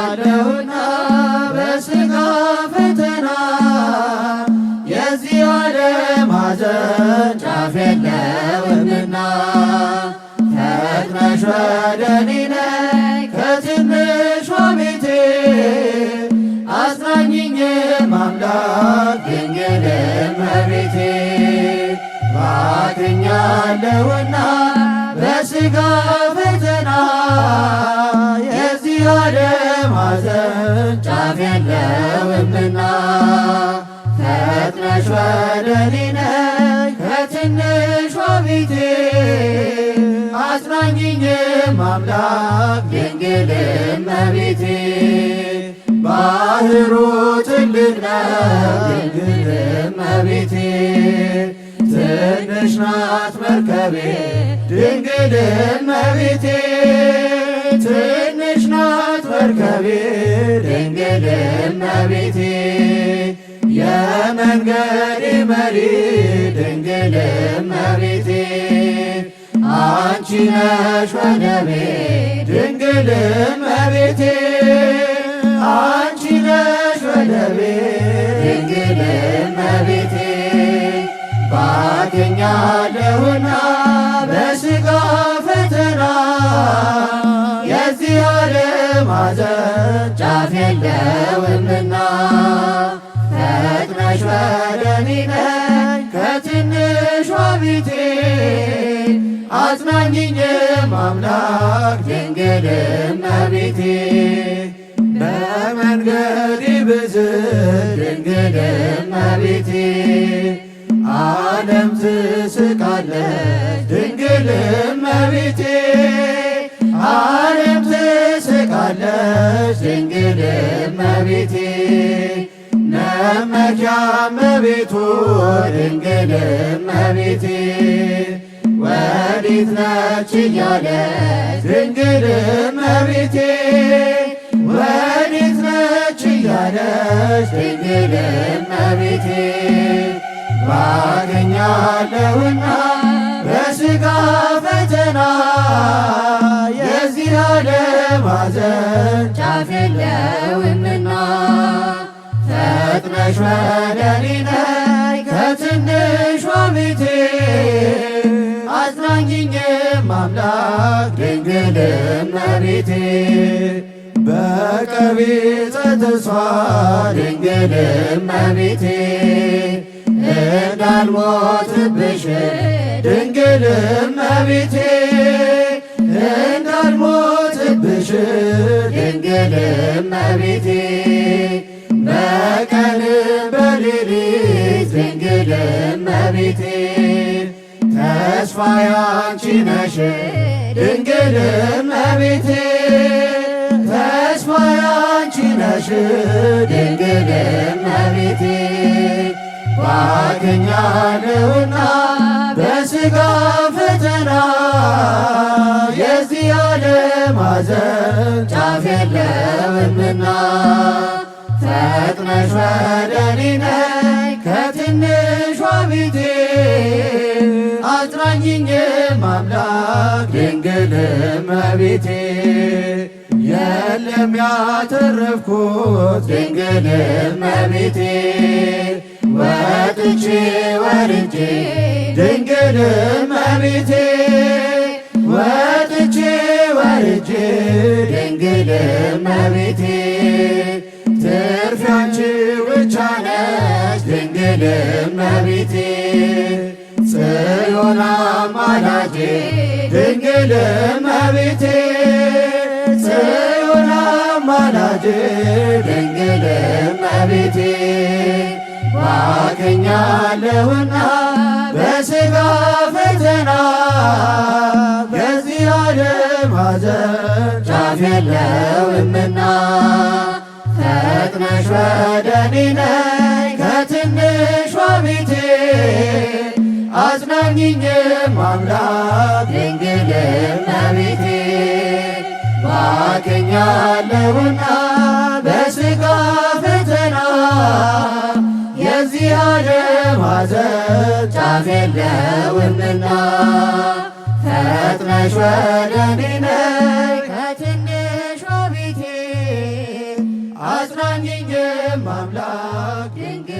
አለሁና በሥጋ ፈተና የዚህ ዓለም ሐዘን ጫፍ የለውምና ፈጥነሽ ወደ እኔ ነይ ከትንሿ ቤቴ አጽናኝኝም አምላክ ድንግል እመቤቴ ባክኛለሁና በሥጋ ፈተና የዚህ ዓለም ሐዘን ጫፍ የለውምና ፈጥነሽ ወደ እኔ ነይ ከትንሿ ቤቴ አጽናኝኝም አምላክ ድንግል እመቤቴ ባህሩ ትልቅ ነው ድንግል እመቤቴ ትንሽ ናት መርከቤ ድንግል እመቤቴ ትንሽ ናት መርከቤ ድንግል እመቤቴ የመንገዴ መሪ ድንግል እመቤቴ አንቺ ነሽ ወደቤ ድንግል እመቤቴ አንቺ ነሽ ወደቤ ድንግል እመቤቴ ባክኛለሁና በሥጋ ፈተና የዚህ ዓለም ሐዘን ጫፍ የለውምና ፈጥነሽ ወደ እኔ ነይ ከትንሿ ቤቴ አጽናኝኝም አምላክ ድንግል እመቤቴ በመንገዴ ብዝል ድንግል እመቤቴ ዓለም ትስቃለች ድንግል እመቤቴ ዓለም ትስቃለች ድንግል እመቤቴ መመኪያ እመቤቱ ድንግል እመቤቴ ወዴት ነች እያለች ድንግል እመቤቴ ወዴት ነች እያለች ድንግል እመቤቴ ባገኛለሁና በሥጋ ፈተና የዚህ ዓለም ሐዘን ጫፍ የለውምና ፈጥነሽ ወደ እኔ ነይ ከትንሿ ቤቴ አጽናኝኝም አምላክ ድንግል እመቤቴ በቀቢጸ ተስፋ ድንግል እመቤቴ እንዳልሞትብሽ ድንግል እመቤቴ እንዳልሞትብሽ ድንግል እመቤቴ በቀን በሌሊት ድንግል እመቤቴ ተስፋዬ አንቺ ነሽ ድንግል እመቤቴ ተስፋዬ አንቺ ነሽ ድንግል እመቤቴ ባክኛለሁና በሥጋ ፈተና የዚህ ዓለም ሐዘን ጫፍ የለውምና ፈጥነሽ ወደ እኔ ነይ ከትንሿ ቤቴ አጽናኝኝም አምላክ ድንግል እመቤቴ የለም ያተረፍኩት ድንግል እመቤቴ ወጥቼ ወርጄ ድንግል እመቤቴ ወጥቼ ወርጄ ድንግል እመቤቴ ትርፌ አንቺ ብቻ ነሽ ድንግል እመቤቴ ጽዮን አማላጄ ድንግል እመቤቴ ጽዮን አማላጄ ድንግል እመቤቴ ባክኛለሁና በሥጋ ፈተና በዚህ ዓለም ሐዘን ጫፍ የለውምና ፈጥነሽ ወደ እኔ ነይ ከትንሿ ቤቴ አጽናኝኝም አምላክ ድንግል እመቤቴ ባክኛለሁና በሥጋ ፈተና የዚህ ዓለም ሐዘን ጫፍ የለውምና ፈጥነሽ ወደ እኔ ነይ ከትንሿ ቤቴ አጽናኝኝም አምላክ ድንግል